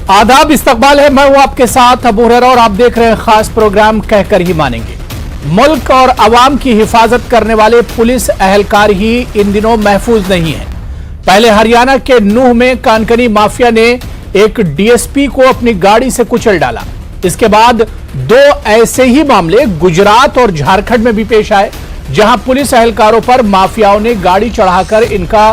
आदाब, इस्तकबाल है। मैं हूं आपके साथ अबू हुरैरा और आप देख रहे हैं खास प्रोग्राम कहकर ही मानेंगे। मुल्क और अवाम की हिफाजत करने वाले पुलिस एहलकार ही इन दिनों महफूज नहीं है। पहले हरियाणा के नूह में कानकनी माफिया ने एक डीएसपी को अपनी गाड़ी से कुचल डाला। इसके बाद दो ऐसे ही मामले गुजरात और झारखंड में भी पेश आए, जहां पुलिस एहलकारों पर माफियाओं ने गाड़ी चढ़ाकर इनका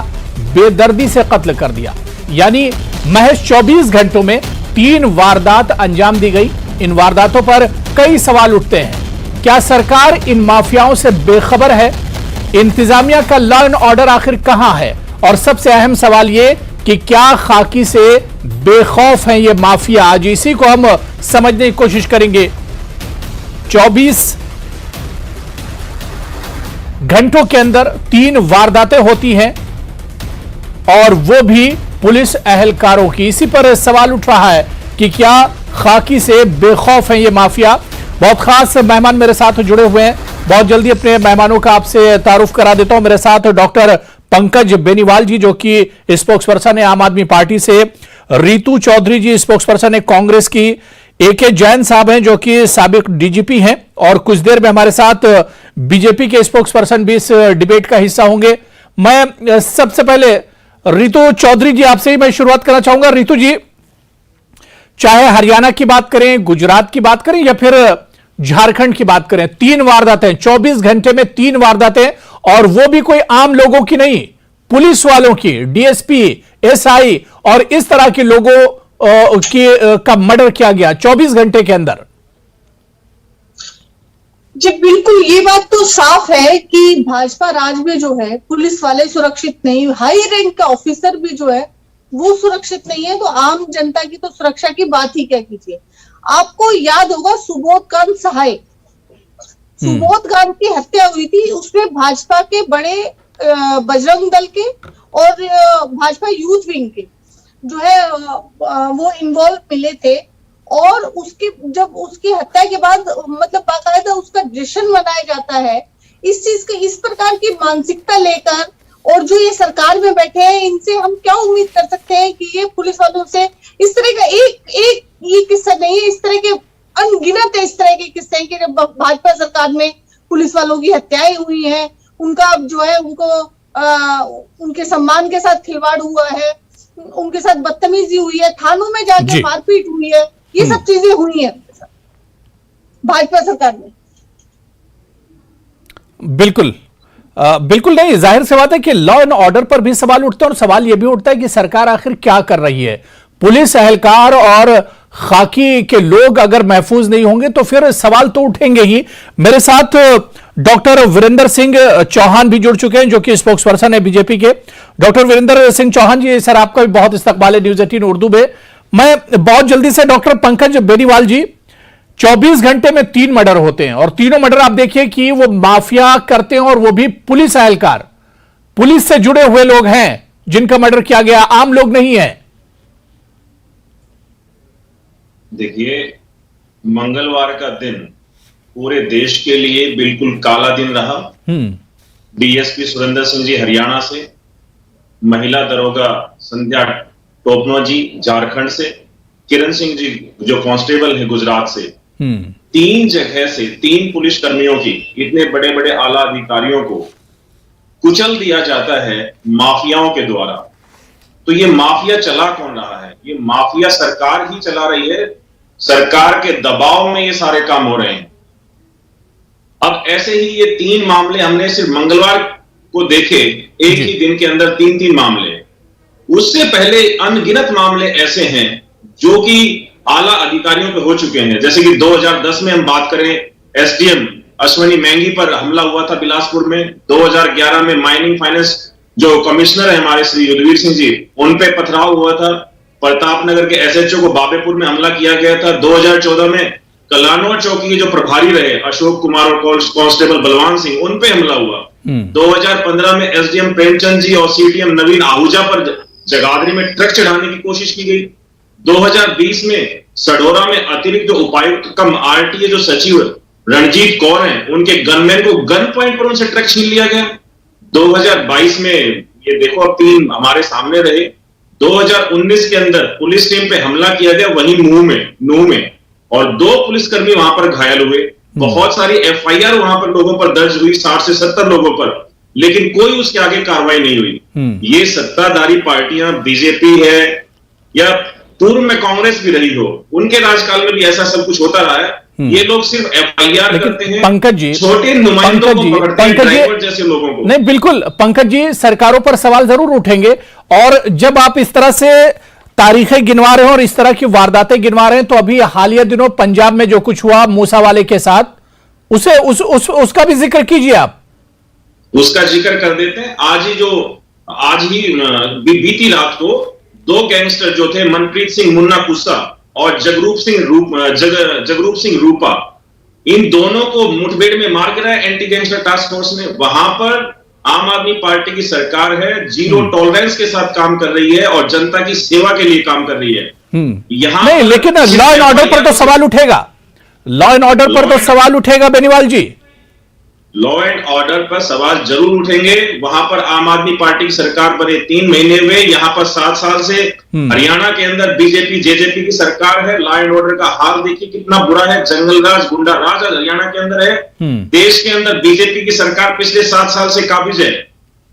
बेदर्दी से कत्ल कर दिया। यानी महज 24 घंटों में 3 वारदात अंजाम दी गई। इन वारदातों पर कई सवाल उठते हैं। क्या सरकार इन माफियाओं से बेखबर है? इंतजामिया का लॉ एंड ऑर्डर आखिर कहां है? और सबसे अहम सवाल यह कि क्या खाकी से बेखौफ हैं ये माफिया? आज इसी को हम समझने की कोशिश करेंगे। 24 घंटों के अंदर 3 वारदातें होती हैं और वो भी पुलिस एहलकारों की। इसी पर सवाल उठ रहा है कि क्या खाकी से बेखौफ हैं ये माफिया। बहुत खास मेहमान मेरे साथ जुड़े हुए हैं। बहुत जल्दी अपने मेहमानों का आपसे तारुफ करा देता हूं। मेरे साथ डॉक्टर पंकज बेनीवाल जी, जो कि स्पोक्सपर्सन है आम आदमी पार्टी से, रितु चौधरी जी स्पोक्सपर्सन है कांग्रेस की, एके जैन साहब हैं जो कि साबिक डीजीपी हैं, और कुछ देर में हमारे साथ बीजेपी के स्पोक्सपर्सन भी इस डिबेट का हिस्सा होंगे। मैं सबसे पहले रितु चौधरी जी आपसे ही मैं शुरुआत करना चाहूंगा। रितु जी, चाहे हरियाणा की बात करें, गुजरात की बात करें या फिर झारखंड की बात करें, 3 वारदातें 24 घंटे में, 3 वारदातें, और वो भी कोई आम लोगों की नहीं, पुलिस वालों की, डीएसपी, एसआई और इस तरह के लोगों का मर्डर किया गया 24 घंटे के अंदर। जी बिल्कुल, ये बात तो साफ है कि भाजपा राज में जो है पुलिस वाले सुरक्षित नहीं, हाई रैंक का ऑफिसर भी जो है वो सुरक्षित नहीं है, तो आम जनता की तो सुरक्षा की बात ही क्या कीजिए। आपको याद होगा सुबोध कांत सहाय, सुबोध कांत की हत्या हुई थी, उसमें भाजपा के बड़े बजरंग दल के और भाजपा यूथ विंग के जो है वो इन्वॉल्व मिले थे, और जब उसकी हत्या के बाद मतलब बाकायदा उसका जश्न मनाया जाता है। इस चीज के इस प्रकार की मानसिकता लेकर और जो ये सरकार में बैठे हैं, इनसे हम क्या उम्मीद कर सकते हैं कि ये पुलिस वालों से इस तरह का एक ये किस्सा नहीं है, इस तरह के अनगिनत है इस तरह के किस्से हैं कि जब भाजपा सरकार में पुलिस वालों की हत्याएं हुई हैं, उनका जो है उनके सम्मान के साथ खिलवाड़ हुआ है, उनके साथ बदतमीजी हुई है, थानों में जाके मारपीट हुई है, ये सब चीजें हुई है भाजपा सरकार में। बिल्कुल बिल्कुल नहीं, जाहिर सी बात है कि लॉ एंड ऑर्डर पर भी सवाल उठते हैं, और सवाल यह भी उठता है कि सरकार आखिर क्या कर रही है। पुलिस एहलकार और खाकी के लोग अगर महफूज नहीं होंगे तो फिर सवाल तो उठेंगे ही। मेरे साथ डॉक्टर वीरेंद्र सिंह चौहान भी जुड़ चुके हैं, जो कि स्पोक्सपर्सन है बीजेपी के। डॉक्टर वीरेंद्र सिंह चौहान जी, सर आपका भी बहुत इस्तकबाल है न्यूज़ 18 उर्दू में। मैं बहुत जल्दी से डॉक्टर पंकज बेनीवाल जी, 24 घंटे में 3 मर्डर होते हैं, और तीनों मर्डर आप देखिए कि वो माफिया करते हैं, और वो भी पुलिस एहलकार, पुलिस से जुड़े हुए लोग हैं जिनका मर्डर किया गया, आम लोग नहीं है। देखिए, मंगलवार का दिन पूरे देश के लिए बिल्कुल काला दिन रहा। डीएसपी सुरेंद्र सिंह जी हरियाणा से, महिला दरोगा संध्या टोपनो जी झारखंड से, किरण सिंह जी जो कांस्टेबल है गुजरात से, 3 जगह से 3 पुलिस कर्मियों की, इतने बड़े बड़े आला अधिकारियों को कुचल दिया जाता है माफियाओं के द्वारा। तो ये माफिया चला कौन रहा है? ये माफिया सरकार ही चला रही है। सरकार के दबाव में ये सारे काम हो रहे हैं। अब ऐसे ही ये 3 मामले हमने सिर्फ मंगलवार को देखे, एक ही दिन के अंदर 3 मामले। उससे पहले अनगिनत मामले ऐसे हैं जो कि आला अधिकारियों पे हो चुके हैं। जैसे कि 2010 में हम बात करें, एसडीएम अश्वनी मैंगी पर हमला हुआ था बिलासपुर में। 2011 में माइनिंग फाइनेंस जो कमिश्नर है हमारे श्री युद्धवीर सिंह जी, उन पे पथराव हुआ था। प्रतापनगर के एसएचओ को बाबेपुर में हमला किया गया था। 2014 में कलानौर चौकी के जो प्रभारी रहे अशोक कुमार और कांस्टेबल बलवान सिंह, उन पे हमला हुआ। 2015 में एसडीएम प्रेमचंद जी और सीटीएम नवीन आहूजा पर जगाधरी में ट्रक चढ़ाने की कोशिश की गई। 2020 में सडोरा में अतिरिक्त जो उपायुक्त कम आरटीए जो सचिव रणजीत कौर हैं, उनके गनमैन को गन पॉइंट पर उनसे ट्रक छीन लिया गया। 2022 में ये देखो, अब 3 हमारे सामने रहे। 2019 के अंदर पुलिस टीम पे हमला किया गया, वही नूह में, और 2 पुलिसकर्मी वहां पर घायल हुए। बहुत सारी एफआईआर वहां पर लोगों पर दर्ज हुई, 60 से 70 लोगों पर, लेकिन कोई उसके आगे कार्रवाई नहीं हुई। ये सत्ताधारी पार्टियां, बीजेपी है या पूर्व में कांग्रेस भी रही हो, उनके राजकाल में भी ऐसा सब कुछ होता रहा है। ये लोग सिर्फ एफआईआर करते हैं, पंकज जी, छोटे नुमाइंदों को पकड़ते हैं, ड्राइवर जैसे लोगों को। नहीं, बिल्कुल पंकज जी, सरकारों पर सवाल जरूर उठेंगे, और जब आप इस तरह से तारीखें गिनवा रहे हैं और इस तरह की वारदातें गिनवा रहे हैं, तो अभी हालिया दिनों पंजाब में जो कुछ हुआ मूसावाले के साथ, उसका भी जिक्र कीजिए आप। उसका जिक्र कर देते हैं। आज ही बीती रात को 2 गैंगस्टर जो थे, मनप्रीत सिंह मुन्ना कुस्सा और जगरूप सिंह रूपा, इन दोनों को मुठभेड़ में मार गिराया एंटी गैंगस्टर टास्क फोर्स ने। वहां पर आम आदमी पार्टी की सरकार है, जीरो टॉलरेंस के साथ काम कर रही है और जनता की सेवा के लिए काम कर रही है। यहां नहीं, लेकिन लॉ एंड ऑर्डर पर तो सवाल उठेगा, लॉ एंड ऑर्डर पर तो सवाल उठेगा बेनीवाल जी। लॉ एंड ऑर्डर पर सवाल जरूर उठेंगे। वहां पर आम आदमी पार्टी की सरकार बने 3 महीने हुए, यहां पर 7 साल से हरियाणा के अंदर बीजेपी जेजेपी की सरकार है। लॉ एंड ऑर्डर का हाल देखिए कितना बुरा है, जंगल राज, गुंडा राज हरियाणा के अंदर है। देश के अंदर बीजेपी की सरकार पिछले 7 साल से काबिज है,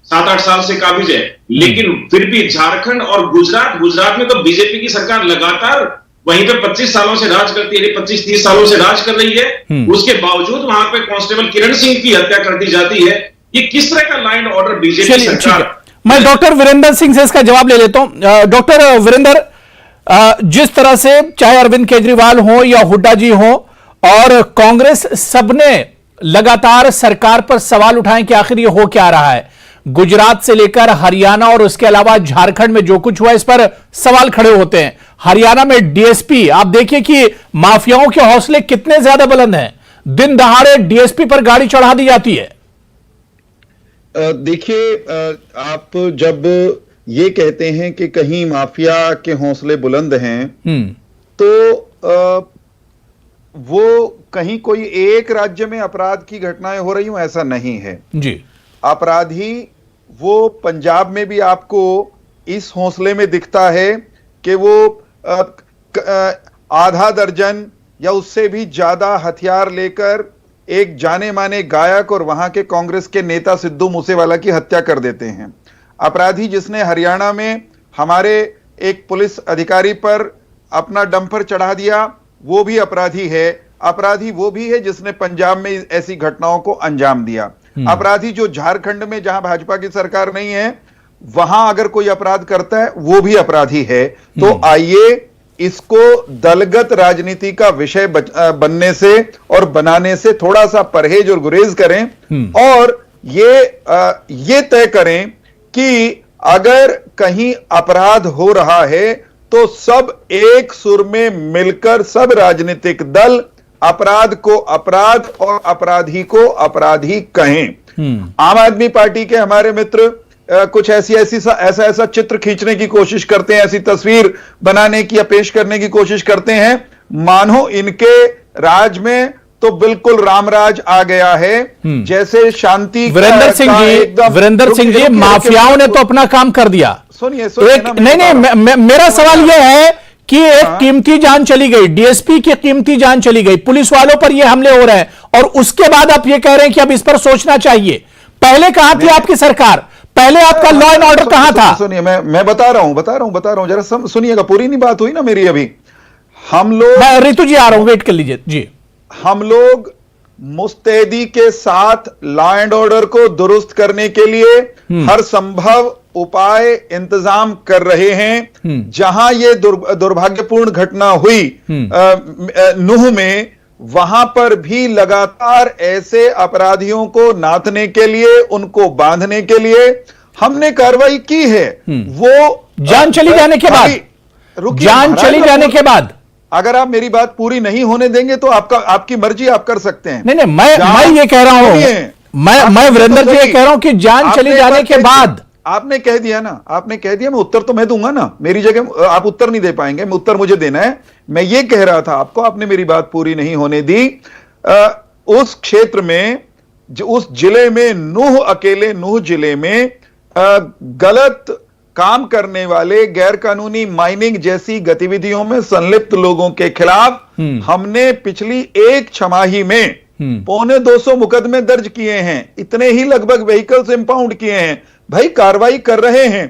7-8 साल से काबिज है, लेकिन फिर भी झारखंड और गुजरात में तो बीजेपी की सरकार लगातार वहीं पे 25 सालों से राज करती है, 25-30 सालों से राज कर रही है। उसके बावजूद वहां पे कांस्टेबल किरण सिंह की हत्या कर दी जाती है। ये किस तरह का लॉ एंड ऑर्डर बीजेपी सरकार? मैं डॉक्टर वीरेंद्र सिंह से इसका जवाब ले लेता हूं। डॉक्टर वीरेंद्र, जिस तरह से चाहे अरविंद केजरीवाल हो या हुड्डा जी हो और कांग्रेस, सबने लगातार सरकार पर सवाल उठाए कि आखिर ये हो क्या रहा है। गुजरात से लेकर हरियाणा और उसके अलावा झारखंड में जो कुछ हुआ, इस पर सवाल खड़े होते हैं। हरियाणा में डीएसपी, आप देखिए कि माफियाओं के हौसले कितने ज्यादा बुलंद हैं, दिन दहाड़े डीएसपी पर गाड़ी चढ़ा दी जाती है। देखिए, आप जब ये कहते हैं कि कहीं माफिया के हौसले बुलंद हैं, तो वो कहीं कोई एक राज्य में अपराध की घटनाएं हो रही हूं, ऐसा नहीं है जी। अपराधी वो पंजाब में भी आपको इस हौसले में दिखता है कि वो आधा दर्जन या उससे भी ज्यादा हथियार लेकर एक जाने माने गायक और वहां के कांग्रेस के नेता सिद्धू मूसेवाला की हत्या कर देते हैं। अपराधी जिसने हरियाणा में हमारे एक पुलिस अधिकारी पर अपना डंपर चढ़ा दिया, वो भी अपराधी है। अपराधी वो भी है जिसने पंजाब में ऐसी घटनाओं को अंजाम दिया। अपराधी जो झारखंड में, जहां भाजपा की सरकार नहीं है, वहां अगर कोई अपराध करता है, वो भी अपराधी है। तो आइए इसको दलगत राजनीति का विषय बनने से और बनाने से थोड़ा सा परहेज और गुरेज करें और ये तय करें कि अगर कहीं अपराध हो रहा है तो सब एक सुर में मिलकर, सब राजनीतिक दल अपराध को अपराध और अपराधी को अपराधी कहें। आम आदमी पार्टी के हमारे मित्र कुछ ऐसा चित्र खींचने की कोशिश करते हैं, ऐसी तस्वीर बनाने की या पेश करने की कोशिश करते हैं मानो इनके राज में तो बिल्कुल रामराज आ गया है, जैसे शांति। वीरेंद्र सिंह जी, माफियाओं ने तो अपना काम कर दिया। सुनिए, नहीं, मेरा सवाल यह है कि एक कीमती जान चली गई, डीएसपी की कीमती जान चली गई, पुलिस वालों पर ये हमले हो रहे हैं, और उसके बाद आप ये कह रहे हैं कि अब इस पर सोचना चाहिए। पहले कहां थी आपकी सरकार? पहले आपका लॉ एंड ऑर्डर कहां था? सुनिए, मैं बता रहा हूं, जरा सुनिएगा, पूरी नहीं बात हुई ना मेरी अभी। हम लोग, ऋतु जी आ रहा हूं, वेट कर लीजिए जी। हम लोग मुस्तैदी के साथ लॉ एंड ऑर्डर को दुरुस्त करने के लिए हर संभव उपाय इंतजाम कर रहे हैं। जहां ये दुर्भाग्यपूर्ण घटना हुई नूह में, वहां पर भी लगातार ऐसे अपराधियों को नाथने के लिए, उनको बांधने के लिए हमने कार्रवाई की है। वो जान चली जाने के बाद, जान चली जाने के बाद अगर आप मेरी बात पूरी नहीं होने देंगे तो आपकी मर्जी, आप कर सकते हैं। नहीं, मैं ये कह रहा हूं, मैं वीरेंद्र जी ये कह रहा हूं कि जान चली जाने के बाद। आपने कह दिया ना, आपने कह दिया, मैं उत्तर तो मैं दूंगा ना, मेरी जगह आप उत्तर नहीं दे पाएंगे, मैं उत्तर मुझे देना है। मैं ये कह रहा था आपको, आपने मेरी बात पूरी नहीं होने दी। उस क्षेत्र में, उस जिले में, अकेले नूह जिले में गलत काम करने वाले गैर कानूनी माइनिंग जैसी गतिविधियों में संलिप्त लोगों के खिलाफ हमने पिछली एक छमाही में 250 मुकदमे दर्ज किए हैं। इतने ही लगभग व्हीकल्स इंपाउंड किए हैं। भाई कार्रवाई कर रहे हैं।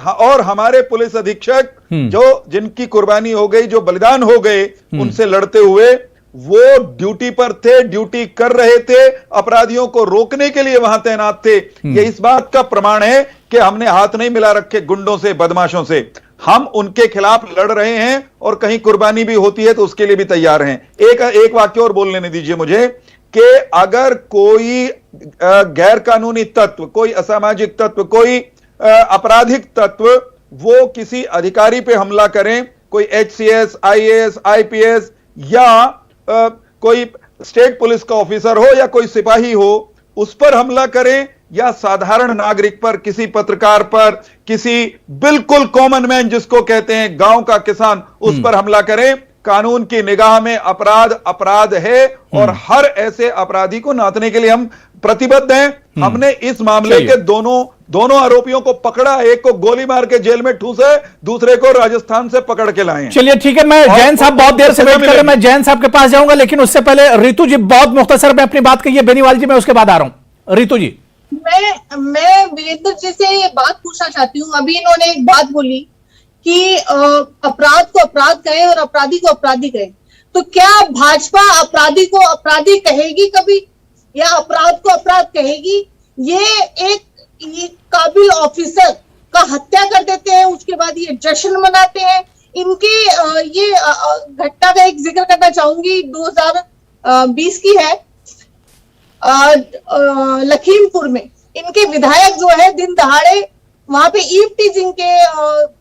और हमारे पुलिस अधीक्षक जो जिनकी कुर्बानी हो गई, जो बलिदान हो गए, उनसे लड़ते हुए वो ड्यूटी पर थे, ड्यूटी कर रहे थे, अपराधियों को रोकने के लिए वहां तैनात थे। ये इस बात का प्रमाण है कि हमने हाथ नहीं मिला रखे गुंडों से, बदमाशों से। हम उनके खिलाफ लड़ रहे हैं और कहीं कुर्बानी भी होती है तो उसके लिए भी तैयार हैं। एक वाक्य और बोल लेने दीजिए मुझे कि अगर कोई गैर कानूनी तत्व, कोई असामाजिक तत्व, कोई आपराधिक तत्व वो किसी अधिकारी पे हमला करें, कोई HCS, IAS, IPS या कोई स्टेट पुलिस का ऑफिसर हो या कोई सिपाही हो, उस पर हमला करें या साधारण नागरिक पर, किसी पत्रकार पर, किसी बिल्कुल कॉमन मैन जिसको कहते हैं गांव का किसान, उस पर हमला करें, कानून की निगाह में अपराध है और हर ऐसे अपराधी को नाथने के लिए हम प्रतिबद्ध हैं। हमने इस मामले के दोनों आरोपियों को पकड़ा, एक को गोली मार के जेल में ठूसा, दूसरे को राजस्थान से पकड़ के लाए। चलिए ठीक है, मैं जैन साहब बहुत देर से वेट कर रहे हैं, मैं जैन साहब के पास जाऊंगा, लेकिन उससे पहले रितु जी बहुत मुख्तसर में अपनी बात कही है। बेनीवाल जी मैं उसके बाद आ रहा हूं। रितु जी, मैं वीरेंद्र जी से ये बात पूछना चाहती हूँ। अभी इन्होंने एक बात बोली कि अपराध को अपराध कहे और अपराधी को अपराधी कहे, तो क्या भाजपा अपराधी को अपराधी कहेगी कभी, या अपराध को अपराध कहेगी? ये काबिल ऑफिसर का हत्या कर देते हैं, उसके बाद ये जश्न मनाते हैं। इनकी ये घटना का एक जिक्र करना चाहूंगी, 2020 की है। लखीमपुर में इनके विधायक जो है दिन दहाड़े वहां पे ईव टीजिंग के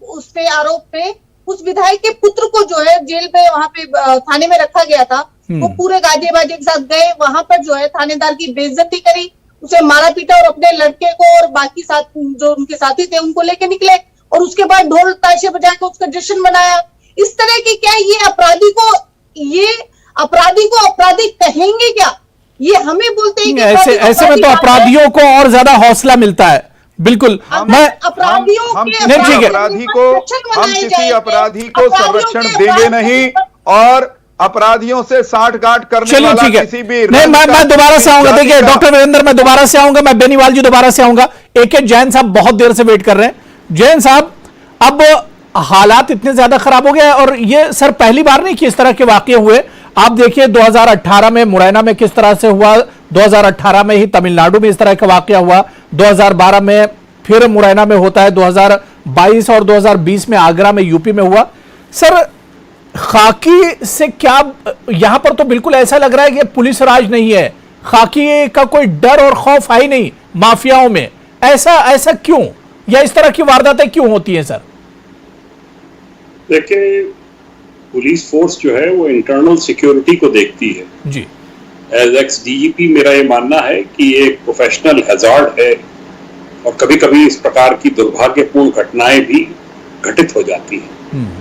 उस पे आरोप पे उस विधायक के पुत्र को जो है जेल में वहां पे थाने में रखा गया था। वो पूरे गाजे बाजे के साथ गए, वहां पर जो है थानेदार की बेइज्जती करी, उसे मारा पीटा और अपने लड़के को और बाकी साथ जो उनके साथी थे उनको लेके निकले और उसके बाद ढोल ताशे बजा के उसका जश्न मनाया। इस तरह की क्या ये अपराधी को अपराधी कहेंगे क्या? ये हमें बोलते हैं कि ऐसे में तो अपराधियों को और ज्यादा हौसला मिलता है। बिल्कुल, मैं अपराधियों हम किसी अपराधी को संरक्षण देंगे नहीं और अपराधियों से साठगांठ करने वाला किसी भी नहीं, मैं दोबारा से आऊंगा। देखिए डॉक्टर वीरेंद्र, मैं दोबारा से आऊंगा, मैं बेनीवाल जी दोबारा से आऊंगा। एक जैन साहब बहुत देर से वेट कर रहे हैं। जैन साहब, अब हालात इतने ज्यादा खराब हो गए और ये सर पहली बार नहीं कि इस तरह के वाकये हुए। आप देखिए 2018 में मुरैना में किस तरह से हुआ, 2018 में ही तमिलनाडु में इस तरह का वाकया हुआ, 2012 में फिर मुरैना में होता है, 2022 और 2020 में आगरा में, यूपी में हुआ। सर खाकी से क्या यहां पर तो बिल्कुल ऐसा लग रहा है कि पुलिस राज नहीं है, खाकी का कोई डर और खौफ है ही नहीं माफियाओं में। ऐसा क्यों, या इस तरह की वारदातें क्यों होती हैं सर? देखिए, पुलिस फोर्स जो है वो इंटरनल सिक्योरिटी को देखती है जी। एज एक्स DGP मेरा ये मानना है कि एक प्रोफेशनल हैजार्ड है और कभी कभी इस प्रकार की दुर्भाग्यपूर्ण घटनाएं भी घटित हो जाती हैं।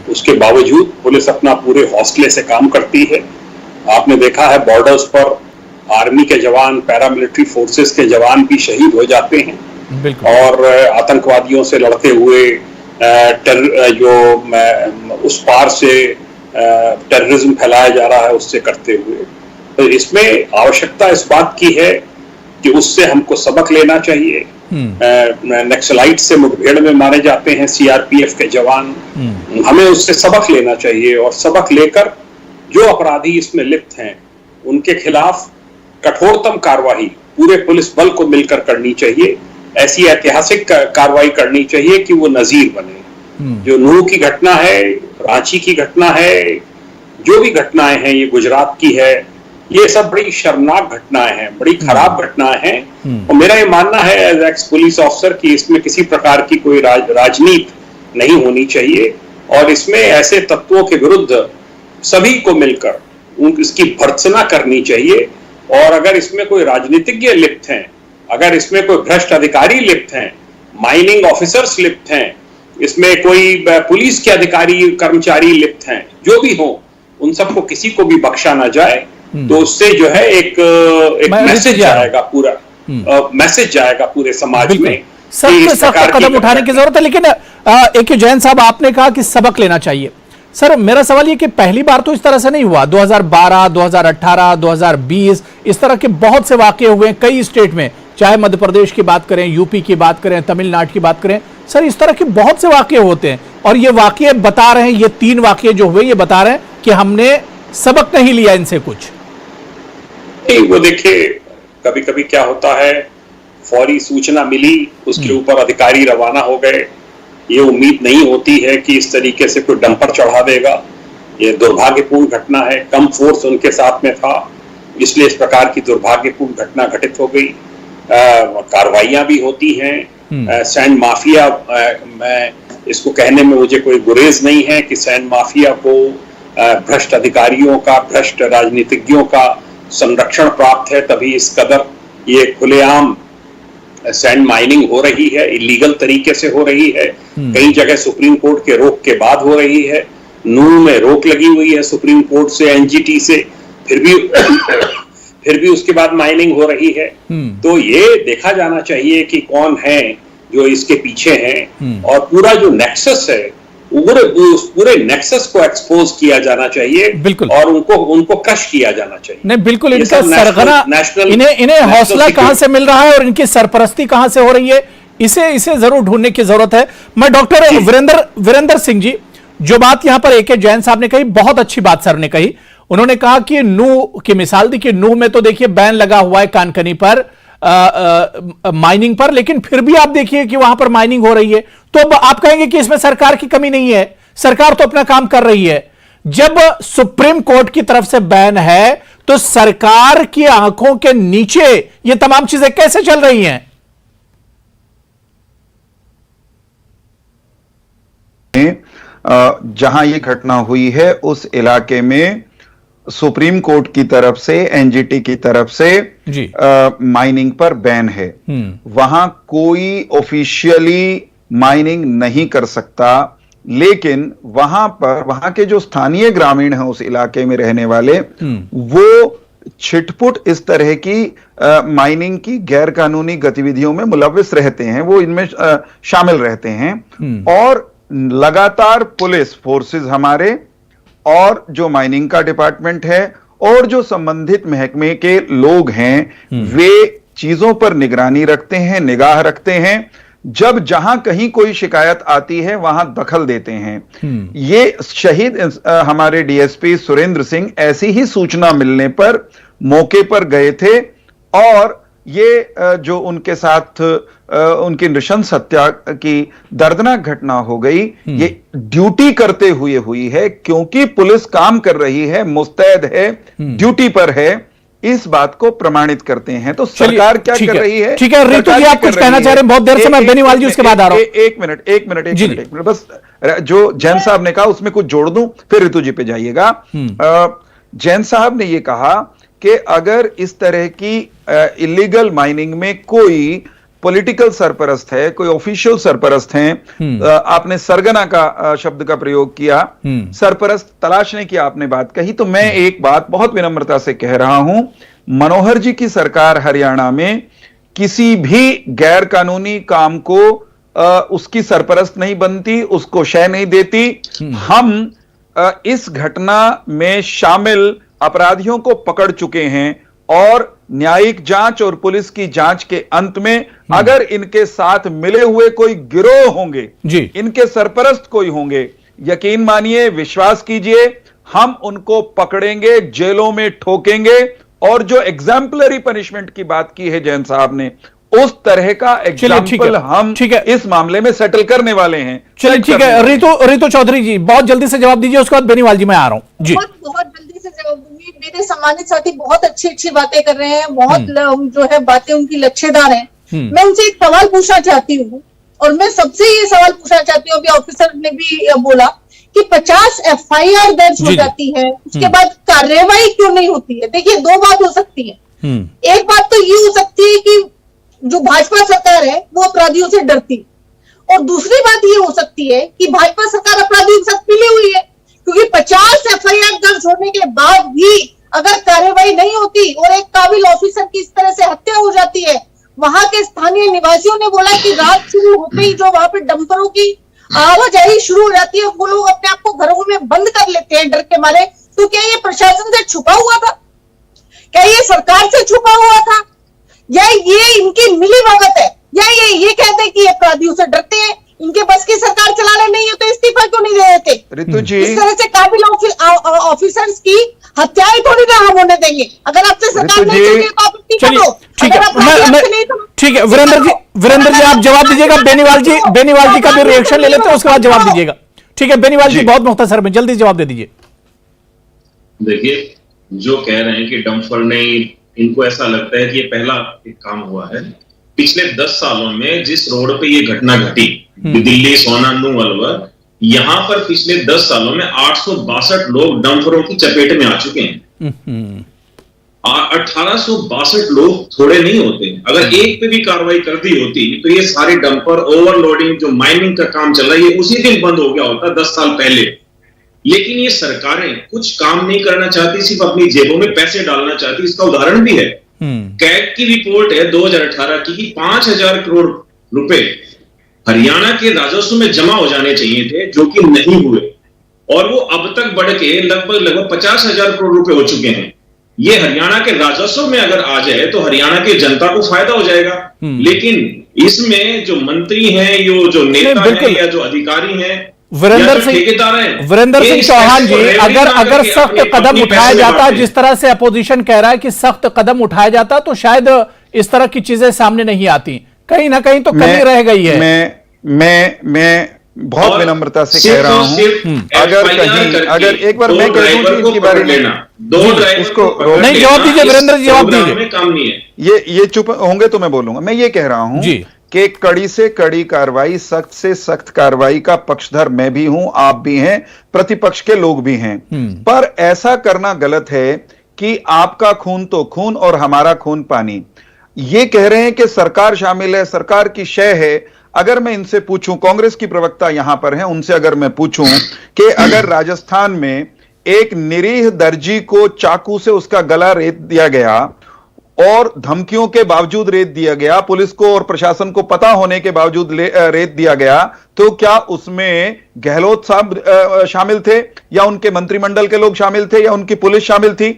उसके बावजूद पुलिस अपना पूरे हौसले से काम करती है। आपने देखा है बॉर्डर्स पर आर्मी के जवान, पैरामिलिट्री फोर्सेस के जवान भी शहीद हो जाते हैं और आतंकवादियों से लड़ते हुए जो उस पार से टेररिज्म फैलाया जा रहा है उससे करते हुए। तो इसमें आवश्यकता इस बात की है कि उससे हमको सबक लेना चाहिए। नक्सलाइट से मुठभेड़ में मारे जाते हैं CRPF के जवान, हमें उससे सबक लेना चाहिए और सबक लेकर जो अपराधी इसमें लिप्त हैं उनके खिलाफ कठोरतम कार्रवाई पूरे पुलिस बल को मिलकर करनी चाहिए। ऐसी ऐतिहासिक कार्रवाई करनी चाहिए कि वो नजीर बने। जो नूह की घटना है, रांची की घटना है, जो भी घटनाएं हैं, ये गुजरात की है, ये सब बड़ी शर्मनाक घटनाएं हैं, बड़ी खराब घटनाएं हैं। और मेरा ये मानना है एज एक्स पुलिस ऑफिसर कि इसमें किसी प्रकार की कोई राजनीति नहीं होनी चाहिए और इसमें ऐसे तत्वों के विरुद्ध सभी को मिलकर इसकी भर्त्सना करनी चाहिए। और अगर इसमें कोई राजनीतिज्ञ लिप्त हैं, अगर इसमें कोई भ्रष्ट अधिकारी लिप्त हैं, माइनिंग ऑफिसर्स लिप्त हैं, इसमें कोई पुलिस के अधिकारी कर्मचारी लिप्त हैं, जो भी हो, उन सबको किसी को भी बख्शा ना जाए। तो उससे जो है एक मैसेज जाएगा, पूरा मैसेज जाएगा पूरे समाज में सख्त सख्त कदम उठाने की जरूरत है। लेकिन AK जैन साहब, आपने कहा कि सबक लेना चाहिए। सर, मेरा सवाल ये कि पहली बार तो इस तरह से नहीं हुआ। 2012, 2018, 2020 इस तरह के बहुत से वाकये हुए हैं कई स्टेट में, चाहे मध्य प्रदेश की बात करें, यूपी की बात करें, तमिलनाडु की बात करें। सर, इस तरह के बहुत से वाकये होते हैं और ये वाकये बता रहे हैं, ये 3 वाकये जो हुए ये बता रहे हैं कि हमने सबक नहीं लिया इनसे कुछ। वो देखिए, कभी कभी क्या होता है, फौरी सूचना मिली, उसके ऊपर अधिकारी रवाना हो गए, ये उम्मीद नहीं होती है कि इस तरीके से कोई डंपर चढ़ा देगा। ये दुर्भाग्यपूर्ण घटना है, कम फोर्स उनके साथ में था, इसलिए इस प्रकार की दुर्भाग्यपूर्ण घटना घटित हो गई। कार्रवाइयां भी होती हैं। सैंड माफिया, मैं इसको कहने में मुझे कोई गुरेज नहीं है कि सैंड माफिया को भ्रष्ट अधिकारियों का, भ्रष्ट राजनीतिज्ञों का संरक्षण प्राप्त है, तभी इस कदर ये खुलेआम सैंड माइनिंग हो रही है, इलीगल तरीके से हो रही है। कई जगह सुप्रीम कोर्ट के रोक के बाद हो रही है। नूह में रोक लगी हुई है सुप्रीम कोर्ट से, NGT से, फिर भी उसके बाद माइनिंग हो रही है। तो ये देखा जाना चाहिए कि कौन है जो इसके पीछे हैं, और पूरा जो नेक्सस है, पूरे नेक्सस को एक्सपोज किया जाना चाहिए, बिल्कुल, और उनको क्रश किया जाना चाहिए। नहीं, बिल्कुल, इनका सरगना, इन्हें हौसला कहां से मिल रहा है और इनकी सरपरस्ती कहां से हो रही है, इसे जरूर ढूंढने की जरूरत है। मैं डॉक्टर वीरेंद्र सिंह जी, जो बात यहां पर AK जैन साहब ने कही, बहुत अच्छी बात सर ने कही। उन्होंने कहा कि नूह की मिसाल दी कि नूह में तो देखिए बैन लगा हुआ है कानकनी पर, माइनिंग पर, लेकिन फिर भी आप देखिए कि वहां पर माइनिंग हो रही है। तो अब आप कहेंगे कि इसमें सरकार की कमी नहीं है, सरकार तो अपना काम कर रही है। जब सुप्रीम कोर्ट की तरफ से बैन है तो सरकार की आंखों के नीचे ये तमाम चीजें कैसे चल रही हैं? जहां ये घटना हुई है उस इलाके में सुप्रीम कोर्ट की तरफ से, NGT की तरफ से माइनिंग पर बैन है। वहां कोई ऑफिशियली माइनिंग नहीं कर सकता, लेकिन वहां के जो स्थानीय ग्रामीण हैं उस इलाके में रहने वाले, वो छिटपुट इस तरह की माइनिंग की गैर कानूनी गतिविधियों में मुलविस रहते हैं, वो इनमें शामिल रहते हैं। और लगातार पुलिस फोर्सेस हमारे और जो माइनिंग का डिपार्टमेंट है और जो संबंधित महकमे के लोग हैं, वे चीजों पर निगरानी रखते हैं, निगाह रखते हैं। जब जहां कहीं कोई शिकायत आती है वहां दखल देते हैं। ये शहीद हमारे DSP सुरेंद्र सिंह ऐसी ही सूचना मिलने पर मौके पर गए थे, और ये जो उनके साथ उनकी नृशंस हत्या की दर्दनाक घटना हो गई, ये ड्यूटी करते हुए हुई है, क्योंकि पुलिस काम कर रही है, मुस्तैद है, ड्यूटी पर है, इस बात को प्रमाणित करते हैं। तो सरकार क्या कर रही है? ठीक है रितु जी, आप कुछ कहना चाह रहे हैं? बहुत देर से मैं बेनीवाल जी उसके बाद आ रहा हूं। एक मिनट बस, जो जैन साहब ने कहा उसमें कुछ जोड़ दूं, फिर रितु जी पे जाइएगा। जैन साहब ने यह कहा कि अगर इस तरह की इलीगल माइनिंग में कोई पॉलिटिकल सरपरस्त है, कोई ऑफिशियल सरपरस्त हैं, आपने सरगना का शब्द का प्रयोग किया, सरपरस्त तलाशने की आपने बात कही, तो मैं एक बात बहुत विनम्रता से कह रहा हूं, मनोहर जी की सरकार हरियाणा में किसी भी गैर कानूनी काम को उसकी सरपरस्त नहीं बनती, उसको शय नहीं देती। हम इस घटना में शामिल अपराधियों को पकड़ चुके हैं, और न्यायिक जांच और पुलिस की जांच के अंत में अगर इनके साथ मिले हुए कोई गिरोह होंगे, इनके सरपरस्त कोई होंगे, यकीन मानिए, विश्वास कीजिए, हम उनको पकड़ेंगे, जेलों में ठोकेंगे, और जो एग्जाम्पलरी पनिशमेंट की बात की है जैन साहब ने, उस तरह का एग्जाम्पल हम इस मामले में सेटल करने वाले हैं। चलिए ठीक है, रितु चौधरी जी बहुत जल्दी से जवाब दीजिए, उसके बाद बेनीवाल जी मैं आ रहा हूं जी। बहुत जल्दी से जवाब दूंगी। मेरे सम्मानित साथी बहुत अच्छी बातें कर रहे हैं, बहुत जो है बातें उनकी लक्ष्यदार हैं। मैं उनसे एक सवाल पूछना चाहती हूँ, और मैं सबसे ये सवाल पूछना चाहती हूँ, अभी ऑफिसर ने भी बोला कि 50 FIR दर्ज हो जाती है, उसके बाद कार्रवाई क्यों नहीं होती है? देखिए, दो बात हो सकती है। एक बात तो ये हो सकती है कि जो भाजपा सरकार है वो अपराधियों से डरती है, और दूसरी बात ये हो सकती है कि भाजपा सरकार अपराधियों के साथ मिली हुई है, क्योंकि 50 FIR दर्ज होने के बाद भी अगर कार्रवाई नहीं होती और एक काबिल ऑफिसर की इस तरह से हत्या हो जाती है, वहां के स्थानीय निवासियों ने बोला कि रात शुरू होते ही जो वहां पे डंपरों की आवाजाही शुरू हो जाती है, वो लोग अपने आप को घरों में बंद कर लेते हैं डर के मारे। तो क्या ये प्रशासन से छुपा हुआ था? क्या ये सरकार से छुपा हुआ था? या ये इनकी मिलीभगत है? या ये कहते हैं कि ये अपराधियों से डरते हैं, इनके बस की सरकार चलाने नहीं है तो इस्तीफा क्यों नहीं दे देते? रितु जी, इस तरह से काबिल ऑफिसर्स की हत्याएं थोड़ी ना हम होने देंगे। अगर आपसे सरकार नहीं चल रही है तो आप इस्तीफा दो। ठीक है, ठीक है वीरेंद्र जी आप जवाब दीजिएगा। बेनीवाल जी का भी रिएक्शन ले लेते हैं, उसके बाद जवाब दीजिएगा। ठीक है बेनीवाल जी, बहुत मुख्तसर में जल्दी जवाब दे दीजिए। देखिए, जो कह रहे हैं कि डंपर ने, इनको ऐसा लगता है कि ये पहला एक काम हुआ है। पिछले 10 सालों में जिस रोड पे ये घटना घटी, दिल्ली सोना नू अलवर, यहां पर पिछले 10 सालों में 862 लोग डंपरों की चपेट में आ चुके हैं। 1862 लोग थोड़े नहीं होते। अगर एक पे भी कार्रवाई कर दी होती तो ये सारे डंपर, ओवरलोडिंग, जो माइनिंग का काम चल रहा है, ये उसी दिन बंद हो गया होता 10 साल पहले। लेकिन ये सरकारें कुछ काम नहीं करना चाहती, सिर्फ अपनी जेबों में पैसे डालना चाहती। इसका उदाहरण भी है, कैग की रिपोर्ट है 2018 की 5,000 करोड़ रुपए हरियाणा के राजस्व में जमा हो जाने चाहिए थे, जो कि नहीं हुए, और वो अब तक बढ़ के लगभग 50,000 करोड़ रुपए हो चुके हैं। ये हरियाणा के राजस्व में अगर आ जाए तो हरियाणा की जनता को फायदा हो जाएगा। लेकिन इसमें जो मंत्री हैं, जो नेता हैं या जो अधिकारी हैं, वीरेंद्र सिंह चौहान जी, अगर सख्त कदम उठाया जाता, जिस तरह से अपोजिशन कह रहा है कि सख्त कदम उठाया जाता, तो शायद इस तरह की चीजें सामने नहीं आती। कहीं ना कहीं तो कमी रह गई है। मैं बहुत विनम्रता से कह रहा हूं, अगर एक बार मैं कह दूं कि इनके बारे में इसको नहीं, जवाब दीजिए वीरेंद्र जी, जवाब दीजिए। काम नहीं है, ये चुप होंगे तो मैं बोलूंगा। मैं ये कह रहा हूं कि कड़ी से कड़ी कार्रवाई, सख्त से सख्त कार्रवाई का पक्षधर मैं भी हूं, आप भी हैं, प्रतिपक्ष के लोग भी हैं। पर ऐसा करना गलत है कि आपका खून तो खून और हमारा खून पानी। ये कह रहे हैं कि सरकार शामिल है, सरकार की शय है। अगर मैं इनसे पूछूं, कांग्रेस की प्रवक्ता यहां पर हैं, उनसे अगर मैं पूछूं कि अगर राजस्थान में एक निरीह दर्जी को चाकू से उसका गला रेत दिया गया और धमकियों के बावजूद रेत दिया गया, पुलिस को और प्रशासन को पता होने के बावजूद रेत दिया गया, तो क्या उसमें गहलोत साहब शामिल थे, या उनके मंत्रिमंडल के लोग शामिल थे, या उनकी पुलिस शामिल थी?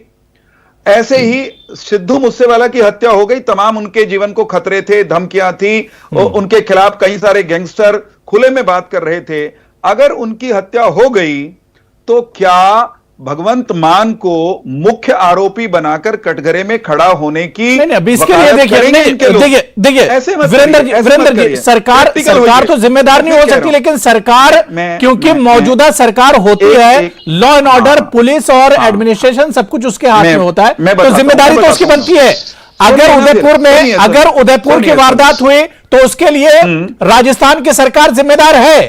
ऐसे ही सिद्धू मूसेवाला की हत्या हो गई, तमाम उनके जीवन को खतरे थे, धमकियां थी, उनके खिलाफ कई सारे गैंगस्टर खुले में बात कर रहे थे। अगर उनकी हत्या हो गई तो क्या भगवंत मान को मुख्य आरोपी बनाकर कटघरे में खड़ा होने की अभी इसके लिए देखिए वीरेंद्र जी, सरकार तो जिम्मेदार नहीं हो सकती, लेकिन सरकार, क्योंकि मौजूदा सरकार होती है, लॉ एंड ऑर्डर, पुलिस और एडमिनिस्ट्रेशन सब कुछ उसके हाथ में होता है, तो जिम्मेदारी तो उसकी बनती है। अगर उदयपुर की वारदात हुई तो उसके लिए राजस्थान की सरकार जिम्मेदार है,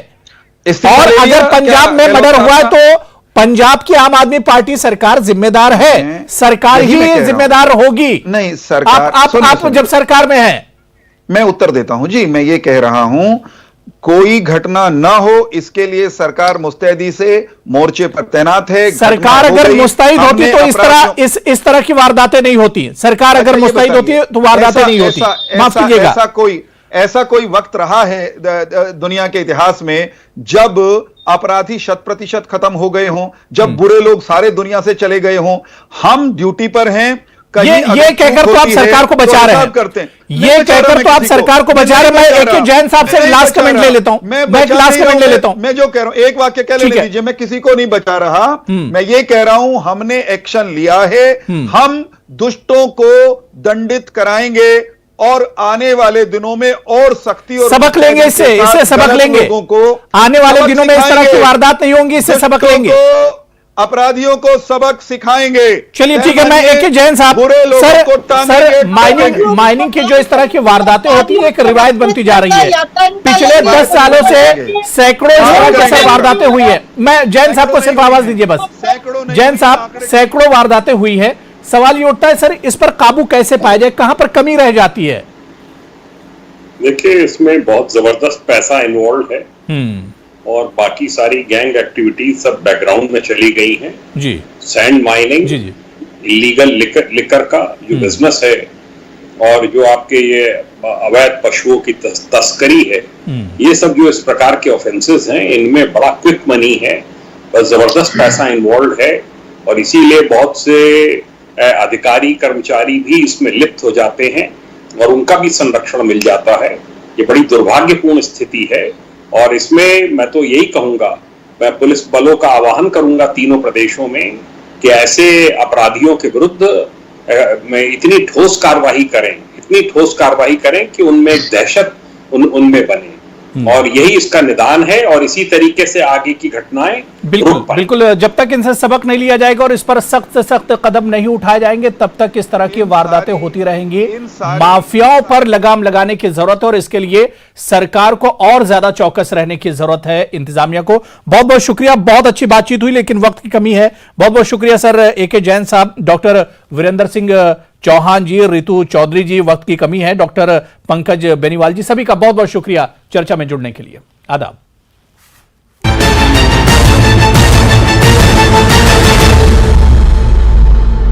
और अगर पंजाब में मर्डर हुआ है तो पंजाब की आम आदमी पार्टी सरकार जिम्मेदार है, सरकार ही जिम्मेदार होगी। नहीं, सरकार आप जब सरकार में है। मैं उत्तर देता हूं जी, मैं ये कह रहा हूं कोई घटना ना हो इसके लिए सरकार मुस्तैदी से मोर्चे पर तैनात है। सरकार अगर मुस्तैद होती तो इस तरह की वारदातें नहीं होती। सरकार अगर मुस्तैद होती तो वारदातें नहीं होती। माफ कीजिएगा, ऐसा कोई वक्त रहा है दुनिया के इतिहास में जब अपराधी 100% खत्म हो गए हों, जब बुरे लोग सारे दुनिया से चले गए हों? हम ड्यूटी पर हैं। ये कहकर तो आप सरकार को बचा रहे हैं, ये कहकर तो आप सरकार को बचा रहे हैं। मैं एक जैन साहब से लास्ट कमेंट ले लेता हूं, मैं लास्ट कमेंट ले लेता हूं। मैं जो कह रहा हूं, एक वाक्य कह ले लीजिए, मैं किसी को नहीं बचा रहा। मैं ये कह रहा हूं हमने एक्शन लिया है, हम दुष्टों को दंडित कराएंगे और आने वाले दिनों में और सख्ती और सबक लेंगे, इससे सबक लेंगे। आने वाले दिनों में इस तरह की वारदात नहीं होंगी, इससे सबक लेंगे, अपराधियों को सबक सिखाएंगे। चलिए ठीक है, मैं एक जैन साहब, सर माइनिंग की जो इस तरह की वारदातें होती है एक रिवायत बनती जा रही है। पिछले 10 सालों से सैकड़ों वारदातें हुई है। मैं जैन साहब को सिर्फ आवाज दीजिए बस। जैन साहब, सैकड़ों वारदातें हुई है। सवाल ये उठता है सर, इस पर काबू कैसे पाया जाए, कहां पर कमी रह जाती है? देखिए, इसमें बहुत जबरदस्त पैसा इन्वॉल्व है और बाकी सारी गैंग एक्टिविटीज सब बैकग्राउंड में चली गई हैं जी। सैंड माइनिंग, इलीगल लिकर का जो बिजनेस है, और जो आपके ये अवैध पशुओं की तस्करी है, ये सब जो इस प्रकार के ऑफेंसेस हैं, इनमें बड़ा क्विक मनी है, बस जबरदस्त पैसा इन्वॉल्व है, और इसीलिए बहुत से अधिकारी कर्मचारी भी इसमें लिप्त हो जाते हैं और उनका भी संरक्षण मिल जाता है। ये बड़ी दुर्भाग्यपूर्ण स्थिति है, और इसमें मैं तो यही कहूंगा, मैं पुलिस बलों का आह्वान करूंगा तीनों प्रदेशों में कि ऐसे अपराधियों के विरुद्ध में इतनी ठोस कार्रवाई करें कि उनमें एक दहशत उनमें बने, और यही इसका निदान है, और इसी तरीके से आगे की घटनाएं बिल्कुल जब तक इनसे सबक नहीं लिया जाएगा और इस पर सख्त कदम नहीं उठाए जाएंगे, तब तक इस तरह की वारदातें होती रहेंगी। माफियाओं पर लगाम लगाने की जरूरत है, और इसके लिए सरकार को और ज्यादा चौकस रहने की जरूरत है, इंतजामिया को। बहुत बहुत शुक्रिया, बहुत अच्छी बातचीत हुई, लेकिन वक्त की कमी है। बहुत बहुत शुक्रिया सर AK जैन साहब, डॉक्टर वीरेंद्र सिंह चौहान जी, रितु चौधरी जी, वक्त की कमी है, डॉक्टर पंकज बेनीवाल जी, सभी का बहुत बहुत शुक्रिया चर्चा में जुड़ने के लिए। आदाब।